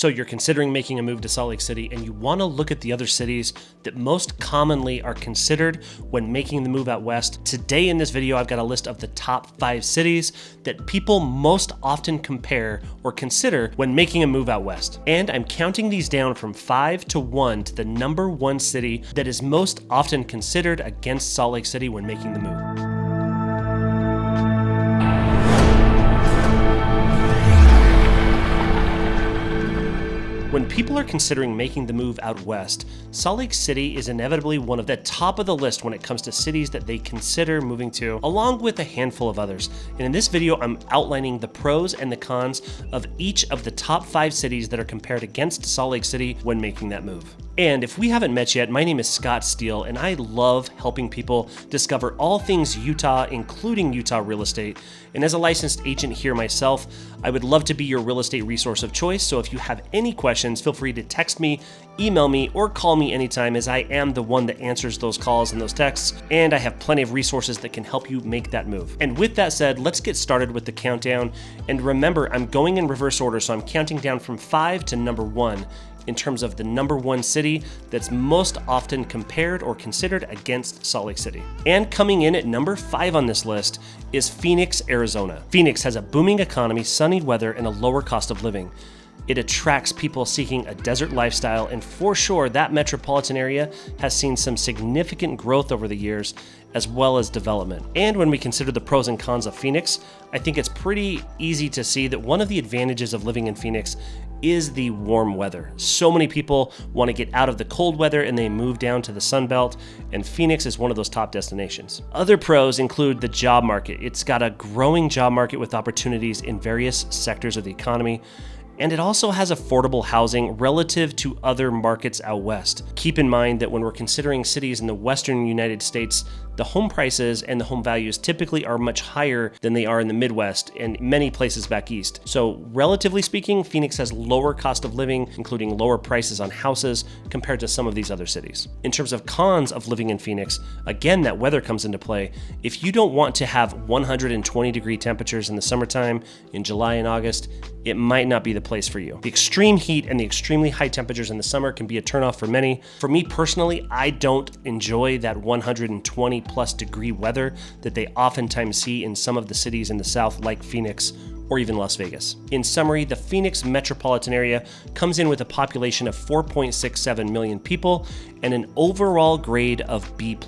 So you're considering making a move to Salt Lake City and you want to look at the other cities that most commonly are considered when making the move out west. Today in this video, I've got a list of the top 5 cities that people most often compare or consider when making a move out west. And I'm counting these down from 5 to 1 to the number 1 city that is most often considered against Salt Lake City when making the move. When people are considering making the move out west, Salt Lake City is inevitably one of the top of the list when it comes to cities that they consider moving to, along with a handful of others. And in this video, I'm outlining the pros and the cons of each of the top 5 cities that are compared against Salt Lake City when making that move. And if we haven't met yet, my name is Scott Steele, and I love helping people discover all things Utah, including Utah real estate. And as a licensed agent here myself, I would love to be your real estate resource of choice. So if you have any questions, feel free to text me, email me, or call me anytime, as I am the one that answers those calls and those texts. And I have plenty of resources that can help you make that move. And with that said, let's get started with the countdown. And remember, I'm going in reverse order, so I'm counting down from 5 to number 1. In terms of the number 1 city that's most often compared or considered against Salt Lake City. And coming in at number 5 on this list is Phoenix, Arizona. Phoenix has a booming economy, sunny weather, and a lower cost of living. It attracts people seeking a desert lifestyle, and for sure, that metropolitan area has seen some significant growth over the years, as well as development. And when we consider the pros and cons of Phoenix, I think it's pretty easy to see that one of the advantages of living in Phoenix is the warm weather. So many people want to get out of the cold weather and they move down to the Sun Belt, and Phoenix is one of those top destinations. Other pros include the job market. It's got a growing job market with opportunities in various sectors of the economy. And it also has affordable housing relative to other markets out west. Keep in mind that when we're considering cities in the western United States, the home prices and the home values typically are much higher than they are in the Midwest and many places back east. So relatively speaking, Phoenix has lower cost of living, including lower prices on houses compared to some of these other cities. In terms of cons of living in Phoenix, again, that weather comes into play. If you don't want to have 120-degree temperatures in the summertime, in July and August, it might not be the place for you. The extreme heat and the extremely high temperatures in the summer can be a turnoff for many. For me personally, I don't enjoy that 120+ degree weather that they oftentimes see in some of the cities in the South like Phoenix or even Las Vegas. In summary, the Phoenix metropolitan area comes in with a population of 4.67 million people and an overall grade of B+.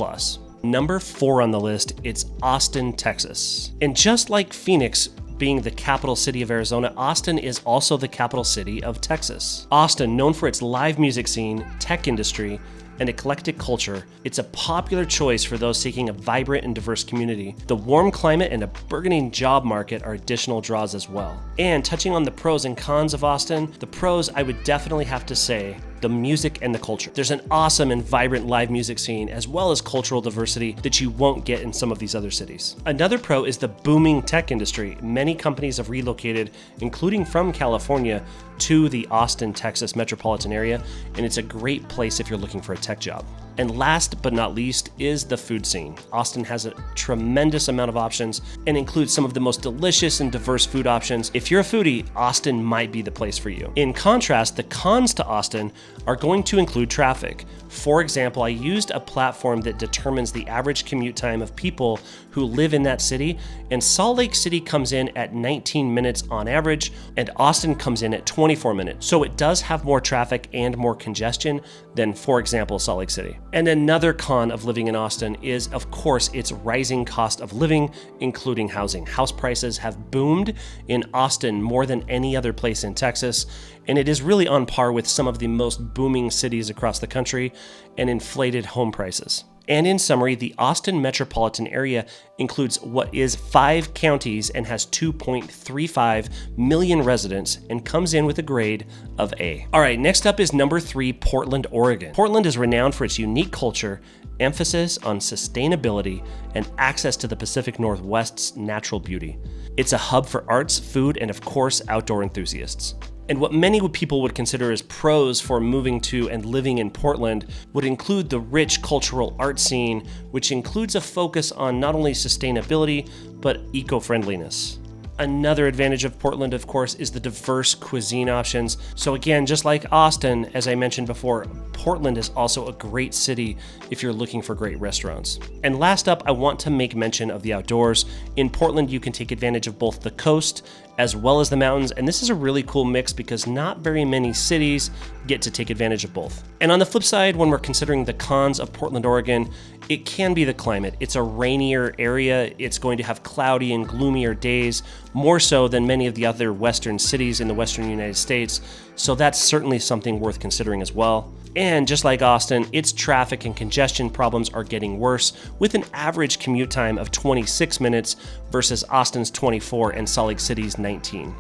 Number 4 on the list, it's Austin, Texas. And just like Phoenix being the capital city of Arizona, Austin is also the capital city of Texas. Austin, known for its live music scene, tech industry, and eclectic culture, it's a popular choice for those seeking a vibrant and diverse community. The warm climate and a burgeoning job market are additional draws as well. And touching on the pros and cons of Austin, the pros I would definitely have to say the music and the culture. There's an awesome and vibrant live music scene as well as cultural diversity that you won't get in some of these other cities. Another pro is the booming tech industry. Many companies have relocated, including from California, to the Austin, Texas metropolitan area, and it's a great place if you're looking for a tech job. And last but not least is the food scene. Austin has a tremendous amount of options and includes some of the most delicious and diverse food options. If you're a foodie, Austin might be the place for you. In contrast, the cons to Austin are going to include traffic. For example, I used a platform that determines the average commute time of people who live in that city, and Salt Lake City comes in at 19 minutes on average, and Austin comes in at 24 minutes. So it does have more traffic and more congestion than, for example, Salt Lake City. And another con of living in Austin is, of course, its rising cost of living, including housing. House prices have boomed in Austin more than any other place in Texas, and it is really on par with some of the most booming cities across the country and inflated home prices. And in summary, the Austin metropolitan area includes what is 5 counties and has 2.35 million residents and comes in with a grade of A. All right, next up is number 3, Portland, Oregon. Portland is renowned for its unique culture, emphasis on sustainability, and access to the Pacific Northwest's natural beauty. It's a hub for arts, food, and of course, outdoor enthusiasts. And what many people would consider as pros for moving to and living in Portland would include the rich cultural art scene, which includes a focus on not only sustainability, but eco-friendliness. Another advantage of Portland, of course, is the diverse cuisine options. So again, just like Austin, as I mentioned before, Portland is also a great city if you're looking for great restaurants. And last up, I want to make mention of the outdoors. In Portland, you can take advantage of both the coast as well as the mountains, and this is a really cool mix because not very many cities get to take advantage of both. And on the flip side, when we're considering the cons of Portland, Oregon, it can be the climate. It's a rainier area. It's going to have cloudy and gloomier days, more so than many of the other western cities in the western United States. So that's certainly something worth considering as well. And just like Austin, its traffic and congestion problems are getting worse, with an average commute time of 26 minutes versus Austin's 24 and Salt Lake City's 19.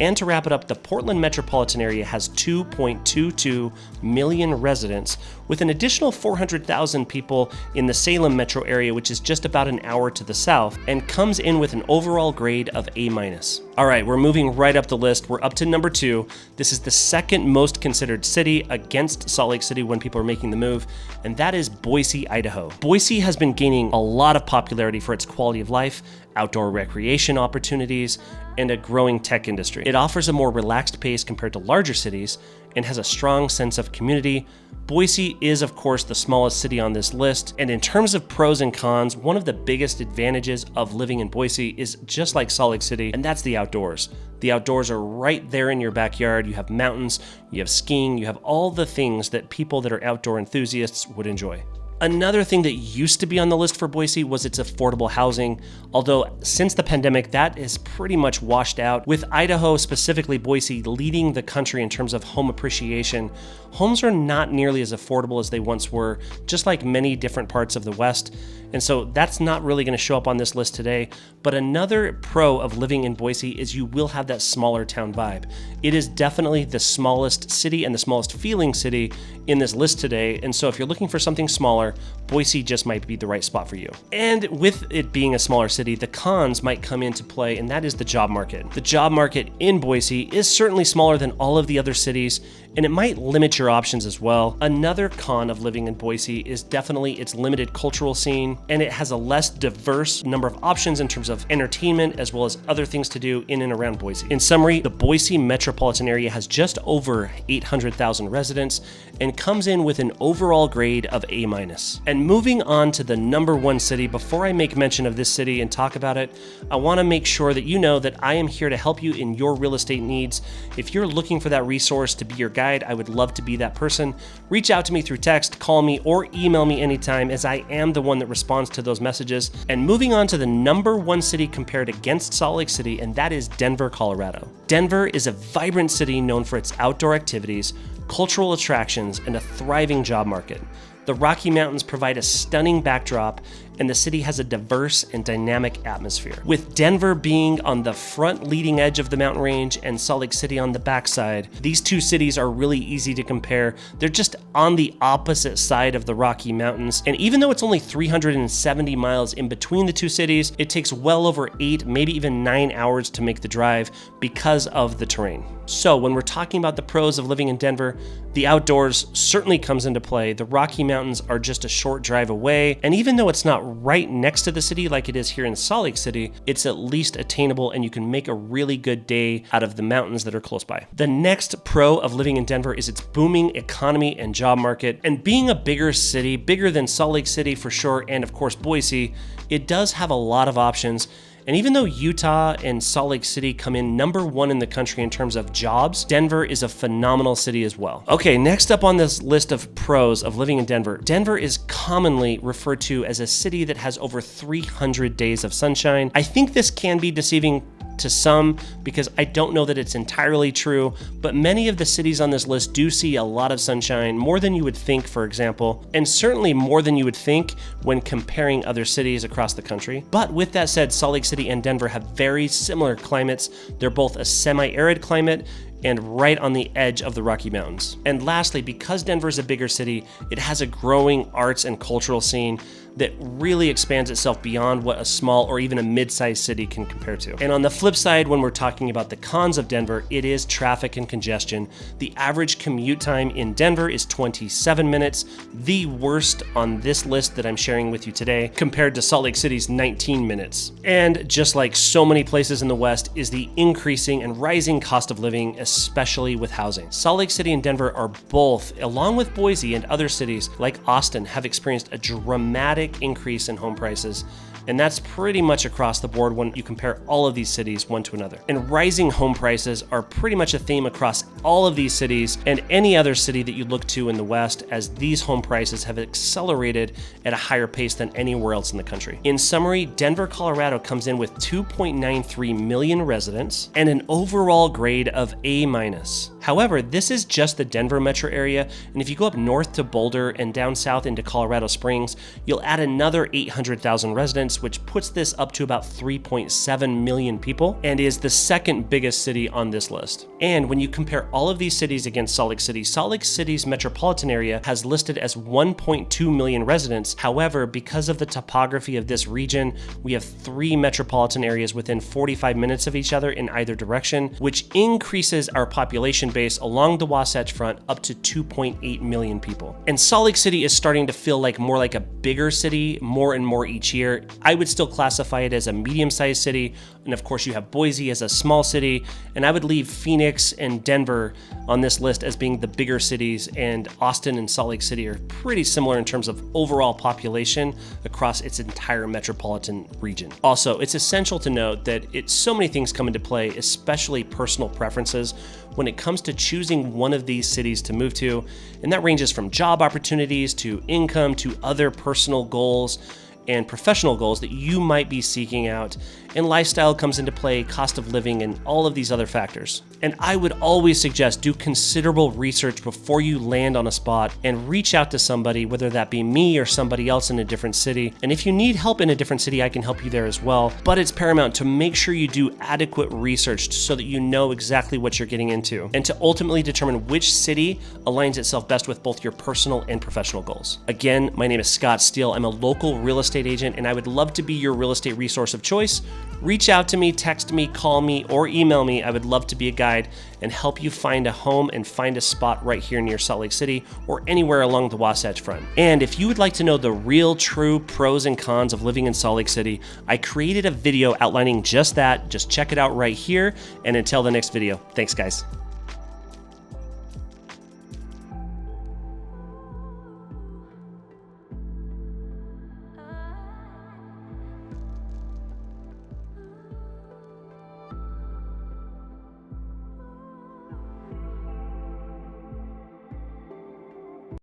And to wrap it up, the Portland metropolitan area has 2.22 million residents, with an additional 400,000 people in the Salem metro area, which is just about an hour to the south, and comes in with an overall grade of A-. All right, we're moving right up the list. We're up to number 2. This is the second most considered city against Salt Lake City when people are making the move, and that is Boise, Idaho. Boise has been gaining a lot of popularity for its quality of life, outdoor recreation opportunities, and a growing tech industry. It offers a more relaxed pace compared to larger cities and has a strong sense of community. Boise is, of course, the smallest city on this list, and in terms of pros and cons, one of the biggest advantages of living in Boise is just like Salt Lake City, and that's the outdoors. The outdoors are right there in your backyard. You have mountains, you have skiing, you have all the things that people that are outdoor enthusiasts would enjoy. Another thing that used to be on the list for Boise was its affordable housing, although since the pandemic, that is pretty much washed out, with Idaho, specifically Boise, leading the country in terms of home appreciation. Homes are not nearly as affordable as they once were, just like many different parts of the West, and so that's not really going to show up on this list today. But another pro of living in Boise is you will have that smaller town vibe. It is definitely the smallest city and the smallest feeling city in this list today, and so if you're looking for something smaller, Boise just might be the right spot for you. And with it being a smaller city, the cons might come into play, and that is the job market. The job market in Boise is certainly smaller than all of the other cities, and it might limit your options as well. Another con of living in Boise is definitely its limited cultural scene, and it has a less diverse number of options in terms of entertainment as well as other things to do in and around Boise. In summary, the Boise metropolitan area has just over 800,000 residents and comes in with an overall grade of A-. And moving on to the number 1 city, before I make mention of this city and talk about it, I want to make sure that you know that I am here to help you in your real estate needs. If you're looking for that resource to be your guide, I would love to be that person. Reach out to me through text, call me, or email me anytime, as I am the one that responds to those messages. And moving on to the number 1 city compared against Salt Lake City, and that is Denver, Colorado. Denver is a vibrant city known for its outdoor activities, cultural attractions, and a thriving job market. The Rocky Mountains provide a stunning backdrop, and the city has a diverse and dynamic atmosphere. With Denver being on the front leading edge of the mountain range and Salt Lake City on the backside, these two cities are really easy to compare. They're just on the opposite side of the Rocky Mountains, and even though it's only 370 miles in between the two cities, it takes well over 8, maybe even 9 hours to make the drive because of the terrain. So when we're talking about the pros of living in Denver, the outdoors certainly comes into play. The Rocky Mountains are just a short drive away, and even though it's not right next to the city like it is here in Salt Lake City, it's at least attainable, and you can make a really good day out of the mountains that are close by. The next pro of living in Denver is its booming economy and job market, and being a bigger city, bigger than Salt Lake City for sure, and of course Boise, it does have a lot of options. And even though Utah and Salt Lake City come in number 1 in the country in terms of jobs, Denver is a phenomenal city as well. Okay, next up on this list of pros of living in Denver, Denver is commonly referred to as a city that has over 300 days of sunshine. I think this can be deceiving to some because I don't know that it's entirely true, but many of the cities on this list do see a lot of sunshine, more than you would think, for example, and certainly more than you would think when comparing other cities across the country. But with that said, Salt Lake City and Denver have very similar climates. They're both a semi-arid climate and right on the edge of the Rocky Mountains. And lastly, because Denver is a bigger city, it has a growing arts and cultural scene. that really expands itself beyond what a small or even a mid-sized city can compare to. And on the flip side, when we're talking about the cons of Denver, it is traffic and congestion. The average commute time in Denver is 27 minutes, the worst on this list that I'm sharing with you today, compared to Salt Lake City's 19 minutes. And just like so many places in the West, is the increasing and rising cost of living, especially with housing. Salt Lake City and Denver are both, along with Boise and other cities like Austin, have experienced a dramatic increase in home prices. And that's pretty much across the board when you compare all of these cities one to another. And rising home prices are pretty much a theme across all of these cities and any other city that you look to in the West, as these home prices have accelerated at a higher pace than anywhere else in the country. In summary, Denver, Colorado comes in with 2.93 million residents and an overall grade of A-. However, this is just the Denver metro area, and if you go up north to Boulder and down south into Colorado Springs, you'll add another 800,000 residents, which puts this up to about 3.7 million people and is the second biggest city on this list. And when you compare all of these cities against Salt Lake City's metropolitan area has listed as 1.2 million residents. However, because of the topography of this region, we have 3 metropolitan areas within 45 minutes of each other in either direction, which increases our population base along the Wasatch Front up to 2.8 million people. And Salt Lake City is starting to feel more like a bigger city more and more each year. I would still classify it as a medium-sized city, and of course you have Boise as a small city, and I would leave Phoenix and Denver on this list as being the bigger cities, and Austin and Salt Lake City are pretty similar in terms of overall population across its entire metropolitan region. Also, it's essential to note that so many things come into play, especially personal preferences, when it comes to choosing one of these cities to move to, and that ranges from job opportunities to income to other personal goals and professional goals that you might be seeking out. And lifestyle comes into play, cost of living, and all of these other factors. And I would always suggest do considerable research before you land on a spot and reach out to somebody, whether that be me or somebody else in a different city. And if you need help in a different city, I can help you there as well. But it's paramount to make sure you do adequate research so that you know exactly what you're getting into, and to ultimately determine which city aligns itself best with both your personal and professional goals. Again, my name is Scott Steele. I'm a local real estate agent, and I would love to be your real estate resource of choice. Reach out to me, text me, call me, or email me. I would love to be a guide and help you find a home and find a spot right here near Salt Lake City or anywhere along the Wasatch Front. And if you would like to know the real, true pros and cons of living in Salt Lake City, I created a video outlining just that. Just check it out right here. And until the next video, thanks guys.